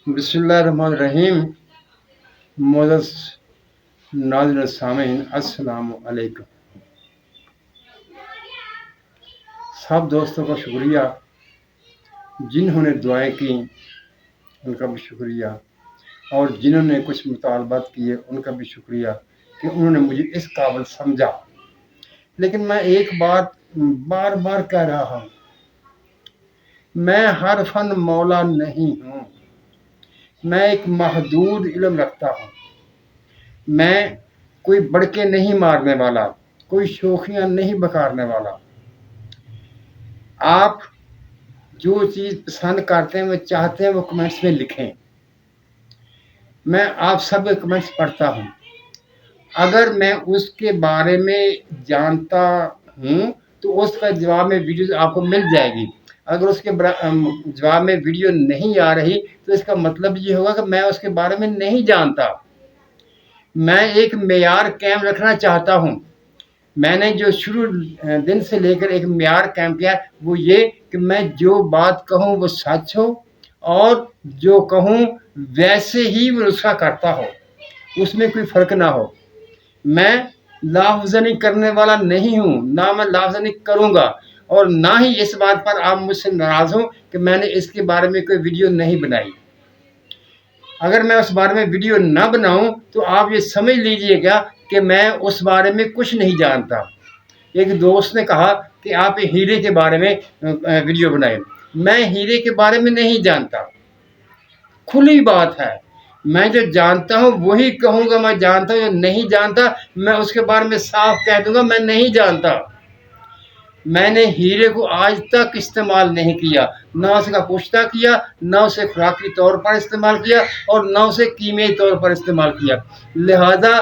बिस्मिल्लाहिर्रहमानिर्रहीम। मोअज़्ज़ज़ नाज़रीन व सामीन, अस्सलामु अलैकुम। सब दोस्तों का शुक्रिया जिन्होंने दुआएं की, उनका भी शुक्रिया, और जिन्होंने कुछ मुतालबात किए उनका भी शुक्रिया कि उन्होंने मुझे इस काबिल समझा। लेकिन मैं एक बात बार बार कह रहा हूँ, मैं हर फन मौला नहीं हूँ। मैं एक महदूद इल्म रखता हूँ। मैं कोई बड़के नहीं मारने वाला, कोई शोखियाँ नहीं बकारने वाला। आप जो चीज़ पसंद करते हैं, वो चाहते हैं, वो कमेंट्स में लिखें। मैं आप सब कमेंट्स पढ़ता हूँ। अगर मैं उसके बारे में जानता हूँ तो उसका जवाब में वीडियो आपको मिल जाएगी। अगर उसके जवाब में वीडियो नहीं आ रही तो इसका मतलब ये होगा कि मैं उसके बारे में नहीं जानता। मैं एक मेयार कायम रखना चाहता हूँ। मैंने जो शुरू दिन से लेकर एक मेयार कायम किया, वो ये कि मैं जो बात कहूँ वो सच हो, और जो कहूँ वैसे ही वो नुस्खा करता हो, उसमें कोई फ़र्क ना हो। मैं लाफज़नी करने वाला नहीं हूँ, ना मैं लाफज़नी करूँगा, और ना ही इस बात पर आप मुझसे नाराज़ हों कि मैंने इसके बारे में कोई वीडियो नहीं बनाई। अगर मैं उस बारे में वीडियो ना बनाऊं तो आप ये समझ लीजिएगा कि मैं उस बारे में कुछ नहीं जानता। एक दोस्त ने कहा कि आप हीरे के बारे में वीडियो बनाएं। मैं हीरे के बारे में नहीं जानता, खुली बात है। मैं जो जानता हूँ वही कहूँगा मैं जानता हूँ। जो नहीं जानता मैं उसके बारे में साफ कह दूंगा मैं नहीं जानता। मैंने हीरे को आज तक इस्तेमाल नहीं किया, ना उसका पुश्ता किया, ना उसे खुराकी तौर पर इस्तेमाल किया, और ना उसे कीमियाई तौर पर इस्तेमाल किया। लिहाजा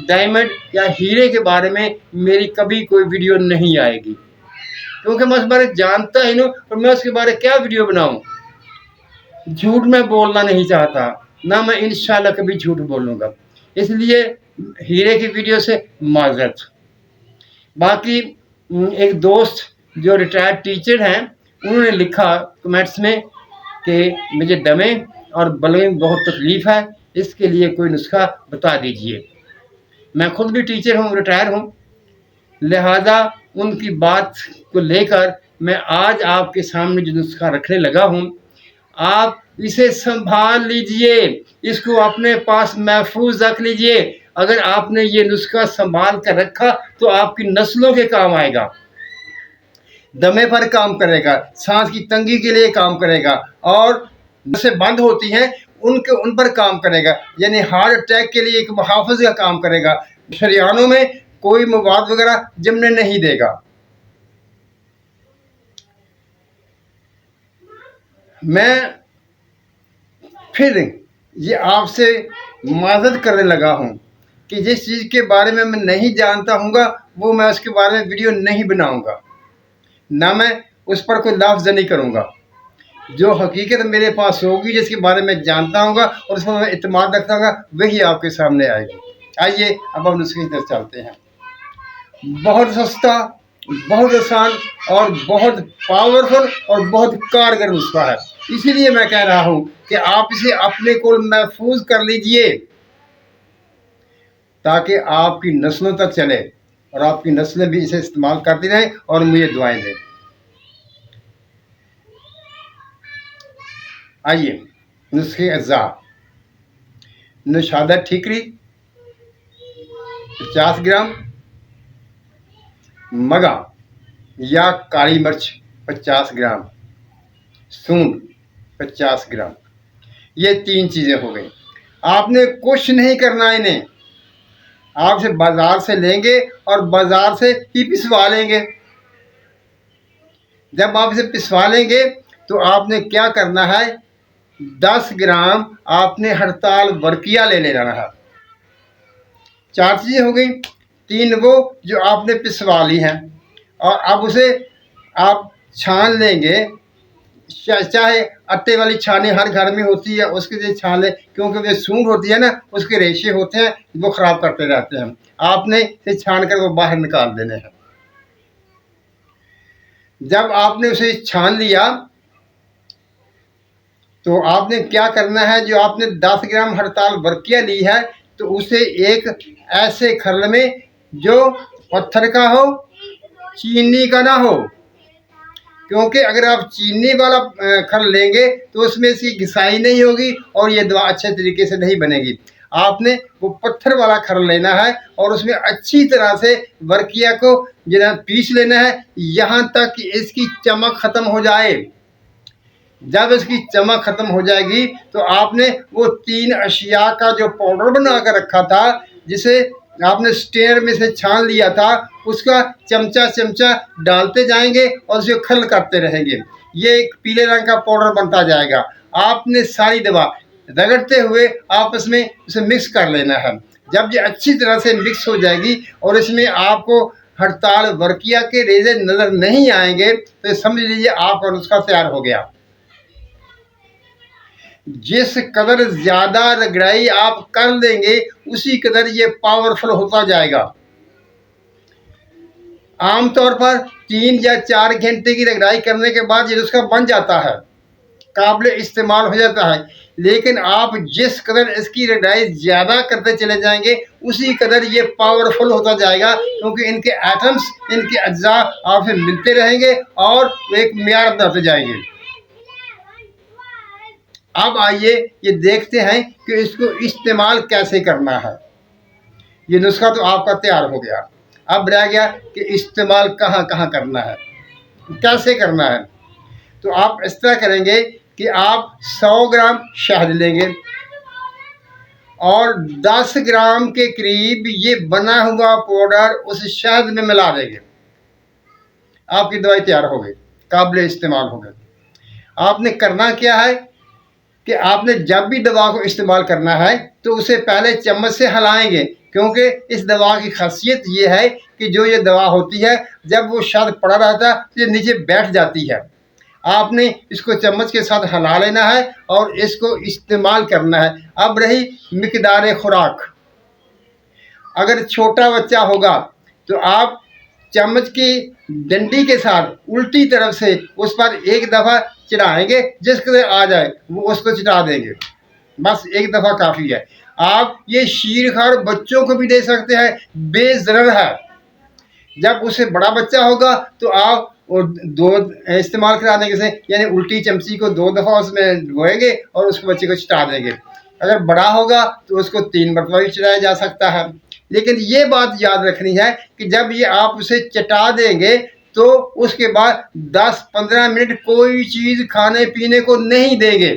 डायमंड या हीरे के बारे में मेरी कभी कोई वीडियो नहीं आएगी, क्योंकि मैं उस बारे जानता ही नहीं, और मैं उसके बारे क्या वीडियो बनाऊं। झूठ मैं बोलना नहीं चाहता, ना मैं इंशाल्लाह कभी झूठ बोलूँगा। इसलिए हीरे की वीडियो से माजरत। बाकी एक दोस्त जो रिटायर्ड टीचर हैं, उन्होंने लिखा कमेंट्स में कि मुझे दमे और बलगम में बहुत तकलीफ़ है, इसके लिए कोई नुस्खा बता दीजिए। मैं खुद भी टीचर हूँ, रिटायर हूँ, लिहाजा उनकी बात को लेकर मैं आज आपके सामने जो नुस्खा रखने लगा हूँ, आप इसे संभाल लीजिए, इसको अपने पास महफूज रख लीजिए। अगर आपने ये नुस्खा संभाल कर रखा तो आपकी नस्लों के काम आएगा। दमे पर काम करेगा, सांस की तंगी के लिए काम करेगा, और नसें बंद होती हैं उन पर काम करेगा, यानी हार्ट अटैक के लिए एक मुहाफ़िज़ का काम करेगा। शरियानों में कोई मवाद वगैरह जमने नहीं देगा। मैं फिर ये आपसे माज़रत करने लगा हूँ कि जिस चीज़ के बारे में मैं नहीं जानता हूँगा वो मैं उसके बारे में वीडियो नहीं बनाऊँगा, ना मैं उस पर कोई लाफज़नी करूँगा। जो हकीकत मेरे पास होगी, जिसके बारे में जानता हूँगा और उस पर मैं इत्मीनान रखता हूँगा, वही आपके सामने आएगी। आइए अब हम उसकी तरफ चलते हैं। बहुत सस्ता, बहुत आसान और बहुत पावरफुल और बहुत कारगर नुस्खा है। इसीलिए मैं कह रहा हूँ कि आप इसे अपने को महफूज कर लीजिए, ताकि आपकी नस्लों तक चले और आपकी नस्लें भी इसे इस्तेमाल करती रहें और मुझे दुआएं दें। आइए नुस्खे अज़ा। नौशादा ठीकरी 50 ग्राम, मगा या काली मिर्च 50 ग्राम, सूंड 50 ग्राम। ये 3 चीज़ें हो गई। आपने कुछ नहीं करना इन्हें, आप इसे बाज़ार से लेंगे और बाज़ार से ही पिसवा लेंगे। जब आप इसे पिसवा लेंगे तो आपने क्या करना है, 10 ग्राम आपने हड़ताल वर्किया ले लेना है। 4 चीज़ें हो गई। 3 वो जो आपने पिसवा ली हैं, और अब उसे आप छान लेंगे। चाहे आटे वाली छानी हर घर में होती है, उसके लिए छान लें, क्योंकि जो सूंड होती है ना, उसके रेशे होते हैं, वो ख़राब करते रहते हैं। आपने इसे छान कर वो बाहर निकाल देने हैं। जब आपने उसे छान लिया तो आपने क्या करना है, जो आपने 10 ग्राम हड़ताल वर्किया ली है तो उसे एक ऐसे खरल में जो पत्थर का हो, चीनी का ना हो, क्योंकि अगर आप चीनी वाला खरल लेंगे तो उसमें इसकी घिसाई नहीं होगी और ये दवा अच्छे तरीके से नहीं बनेगी। आपने वो पत्थर वाला खरल लेना है और उसमें अच्छी तरह से वर्किया को जरा पीस लेना है, यहाँ तक कि इसकी चमक खत्म हो जाए। जब इसकी चमक खत्म हो जाएगी तो आपने वो 3 अशिया का जो पाउडर बना कर रखा था, जिसे आपने स्टेनर में से छान लिया था, उसका चमचा चमचा डालते जाएंगे और उसे खल करते रहेंगे। ये एक पीले रंग का पाउडर बनता जाएगा। आपने सारी दवा रगड़ते हुए आपस में उसे मिक्स कर लेना है। जब ये अच्छी तरह से मिक्स हो जाएगी और इसमें आपको हड़ताल वर्किया के रेजे नजर नहीं आएंगे तो समझ लीजिए आपका नुस्खा तैयार हो गया। जिस कदर ज्यादा रगड़ाई आप कर लेंगे उसी कदर ये पावरफुल होता जाएगा। आमतौर पर 3 या 4 घंटे की रगड़ाई करने के बाद ये नुस्खा बन जाता है, काबिल इस्तेमाल हो जाता है। लेकिन आप जिस कदर इसकी रगड़ाई ज़्यादा करते चले जाएंगे उसी कदर ये पावरफुल होता जाएगा, क्योंकि इनके एटम्स, इनके अज्जा आपसे मिलते रहेंगे और एक म्यार बनाते जाएंगे। अब आइए ये देखते हैं कि इसको इस्तेमाल कैसे करना है। ये नुस्खा तो आपका तैयार हो गया, अब रह गया कि इस्तेमाल कहाँ कहाँ करना है, कैसे करना है। तो आप इस तरह करेंगे कि आप 100 ग्राम शहद लेंगे और 10 ग्राम के करीब ये बना हुआ पाउडर उस शहद में मिला देंगे। आपकी दवाई तैयार हो गई, काबिल इस्तेमाल हो गई। आपने करना क्या है कि आपने जब भी दवा को इस्तेमाल करना है तो उसे पहले चम्मच से हिलाएंगे, क्योंकि इस दवा की खासियत ये है कि जो ये दवा होती है जब वो शहद पड़ा रहता है तो ये नीचे बैठ जाती है। आपने इसको चम्मच के साथ हिला लेना है और इसको इस्तेमाल करना है। अब रही मिकदार खुराक, अगर छोटा बच्चा होगा तो आप चम्मच की डंडी के साथ उल्टी तरफ से उस पर एक दफ़ा चढ़ाएंगे, जिसके आ जाए वो उसको चढ़ा देंगे, बस एक दफ़ा काफ़ी है। आप ये शीरखार बच्चों को भी दे सकते हैं, बेज़रर है। जब उसे बड़ा बच्चा होगा तो आप और 2 इस्तेमाल कराने के से, यानी उल्टी चमची को 2 दफ़ा उसमें डुबोएंगे और उसको बच्चे को चटा देंगे। अगर बड़ा होगा तो उसको 3 मरतबा भी चटाया जा सकता है। लेकिन ये बात याद रखनी है कि जब ये आप उसे चटा देंगे तो उसके बाद 10-15 मिनट कोई चीज़ खाने पीने को नहीं देंगे,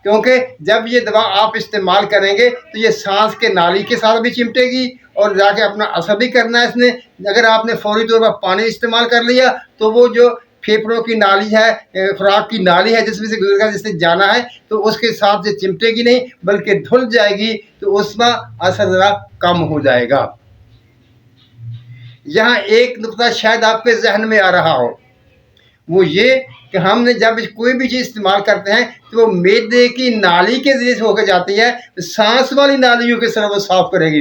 क्योंकि जब ये दवा आप इस्तेमाल करेंगे तो ये सांस के नाली के साथ भी चिमटेगी और जाके अपना असर भी करना है इसने। अगर आपने फौरी तौर पर पानी इस्तेमाल कर लिया तो वो जो फेफड़ों की नाली है, खुराक की नाली है जिसमें से गुजरकर जिससे जाना है, तो उसके साथ से चिमटेगी नहीं बल्कि धुल जाएगी, तो उसका असर ज़रा कम हो जाएगा। यहाँ एक नुकता शायद आपके जहन में आ रहा हो, वो ये कि हमने जब कोई भी चीज़ इस्तेमाल करते हैं तो वो मैदे की नाली के जरिए से होकर जाती है, सांस वाली नालियों के तरफ वो साफ करेगी।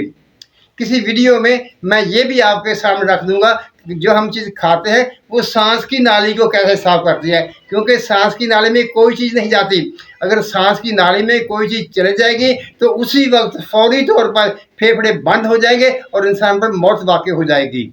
किसी वीडियो में मैं ये भी आपके सामने रख दूंगा कि जो हम चीज़ खाते हैं वो सांस की नाली को कैसे साफ करती है, क्योंकि सांस की नाली में कोई चीज़ नहीं जाती। अगर सांस की नाली में कोई चीज़ चले जाएगी तो उसी वक्त फौरी तौर पर फेफड़े बंद हो जाएंगे और इंसान पर मौत वाक़ई हो जाएगी।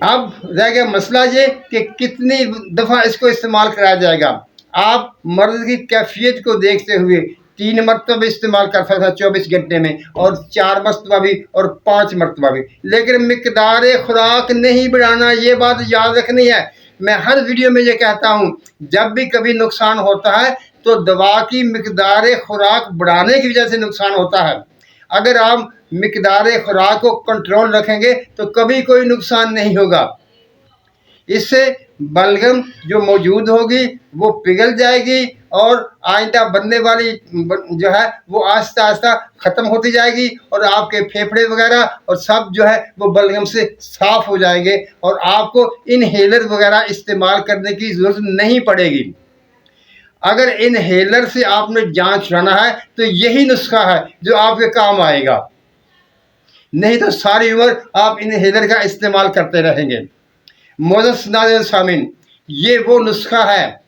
अब रह गया मसला ये कि कितनी दफ़ा इसको इस्तेमाल कराया जाएगा। आप मर्द की कैफियत को देखते हुए 3 मरतबा इस्तेमाल कर सकता है 24 घंटे में, और 4 मरतबा भी और 5 मरतबा भी, लेकिन मिकदार खुराक नहीं बढ़ाना, ये बात याद रखनी है। मैं हर वीडियो में ये कहता हूँ, जब भी कभी नुकसान होता है तो दवा की मिकदार खुराक बढ़ाने की वजह से नुकसान होता है। अगर आप मिकदार खुराक को कंट्रोल रखेंगे तो कभी कोई नुकसान नहीं होगा। इससे बलगम जो मौजूद होगी वो पिघल जाएगी और आइंदा बनने वाली जो है वो आहिस्ता आहिस्ता ख़त्म होती जाएगी और आपके फेफड़े वगैरह और सब जो है वो बलगम से साफ़ हो जाएंगे और आपको इनहेलर वगैरह इस्तेमाल करने की ज़रूरत नहीं पड़ेगी। अगर इनहेलर से आपने जान छुड़ाना है तो यही नुस्खा है जो आपके काम आएगा, नहीं तो सारी उम्र आप इनहेलर का इस्तेमाल करते रहेंगे। मोअज़्ज़ज़ नाज़रीन सामीन, ये वो नुस्खा है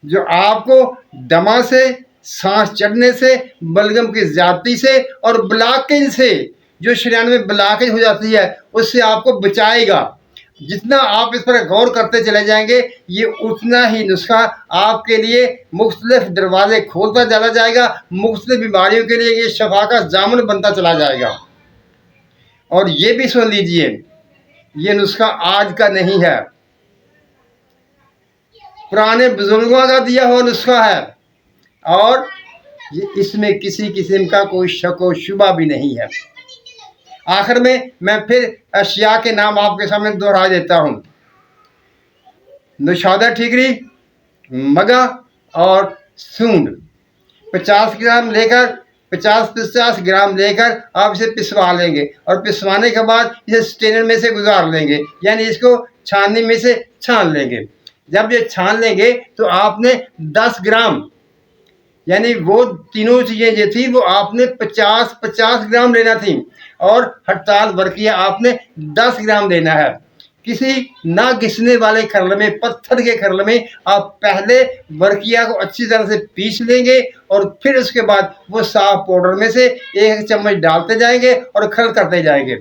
जो आपको दमा से, सांस चढ़ने से, बलगम की ज्यादती से और ब्लॉकेज से, जो शरीर में ब्लॉकेज हो जाती है, उससे आपको बचाएगा। जितना आप इस पर गौर करते चले जाएंगे, ये उतना ही नुस्खा आपके लिए मुख्तलिफ दरवाजे खोलता चला जाएगा, मुख्तलिफ बीमारियों के लिए ये शफा का जामुन बनता चला जाएगा। और ये भी सुन लीजिए, ये नुस्खा आज का नहीं है, पुराने बुजुर्गों का दिया हुआ नुस्खा है, और ये इसमें किसी किस्म का कोई शक व शुबा भी नहीं है। आखिर में मैं फिर अशिया के नाम आपके सामने दोहरा देता हूँ। नौशादा ठीकरी, मगा और सूंड 50 ग्राम लेकर 50 ग्राम लेकर आप इसे पिसवा लेंगे, और पिसवाने के बाद इसे स्ट्रेनर में से गुजार लेंगे, यानी इसको छाननी में से छान लेंगे। जब ये छान लेंगे तो आपने 10 ग्राम, यानी वो तीनों चीज़ें जो थी वो आपने 50 ग्राम लेना थी, और हड़ताल वर्किया आपने 10 ग्राम लेना है। किसी ना घिसने वाले खरल में, पत्थर के खरल में आप पहले वर्किया को अच्छी तरह से पीस लेंगे, और फिर उसके बाद वो साफ पाउडर में से 1 चम्मच डालते जाएंगे और खरल करते जाएंगे।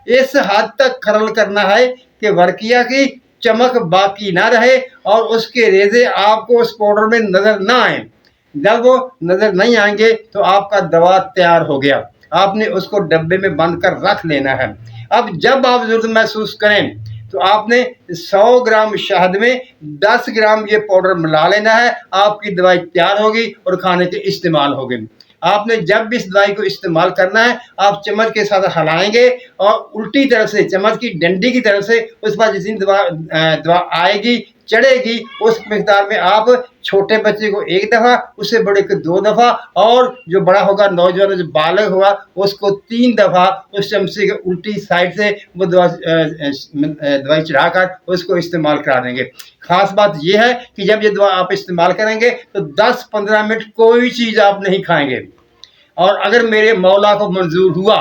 इस हद तक खरल करना है कि वर्किया की चमक बाकी ना रहे और उसके रेजे आपको उस पाउडर में नजर ना आए। जब वो नजर नहीं आएंगे तो आपका दवा तैयार हो गया, आपने उसको डब्बे में बंद कर रख लेना है। अब जब आप जरूरत महसूस करें तो आपने 100 ग्राम शहद में 10 ग्राम ये पाउडर मिला लेना है, आपकी दवाई तैयार होगी और खाने के इस्तेमाल होगी। आपने जब भी इस दवाई को इस्तेमाल करना है, आप चम्मच के साथ हिलाएंगे और उल्टी तरफ से, चम्मच की डंडी की तरफ से उस पर जितनी दवा आएगी, चढ़ेगी, उस मिकदार में आप छोटे बच्चे को 1 दफ़ा, उससे बड़े को 2 दफ़ा, और जो बड़ा होगा, नौजवान जो बालग होगा, उसको 3 दफ़ा उस चमचे के उल्टी साइड से वो दवाई चढ़ाकर उसको इस्तेमाल करा देंगे। खास बात यह है कि जब ये दवा आप इस्तेमाल करेंगे तो 10-15 मिनट कोई चीज़ आप नहीं खाएंगे, और अगर मेरे मौला को मंजूर हुआ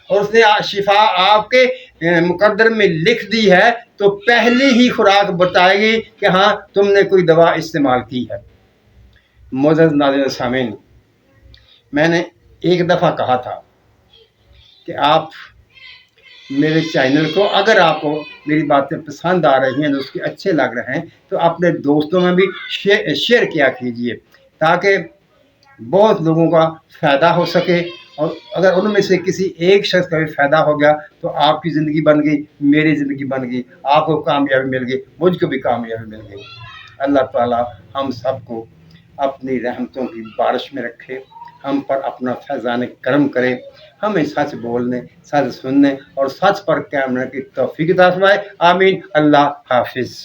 और उसने शिफा आपके मुकद्दर में लिख दी है, तो पहली ही खुराक बताएगी कि हाँ तुमने कोई दवा इस्तेमाल की है। मोअज़्ज़ज़ नाज़रीन सामीन, मैंने एक दफ़ा कहा था कि आप मेरे चैनल को, अगर आपको मेरी बातें पसंद आ रही हैं, उसके अच्छे लग रहे हैं, तो अपने दोस्तों में भी शेयर किया कीजिए, ताकि बहुत लोगों का फ़ायदा हो सके। और अगर उनमें से किसी एक शख्स का भी फ़ायदा हो गया तो आपकी ज़िंदगी बन गई, मेरी ज़िंदगी बन गई, आपको कामयाबी मिल गई, मुझको भी कामयाबी मिल गई। अल्लाह ताला हम सबको अपनी रहमतों की बारिश में रखे, हम पर अपना फैज़ान करम करे, हमें सच बोलने, सच सुनने और सच पर कायम रहने की तौफीक अता फरमाए। आमीन। अल्लाह हाफिज़।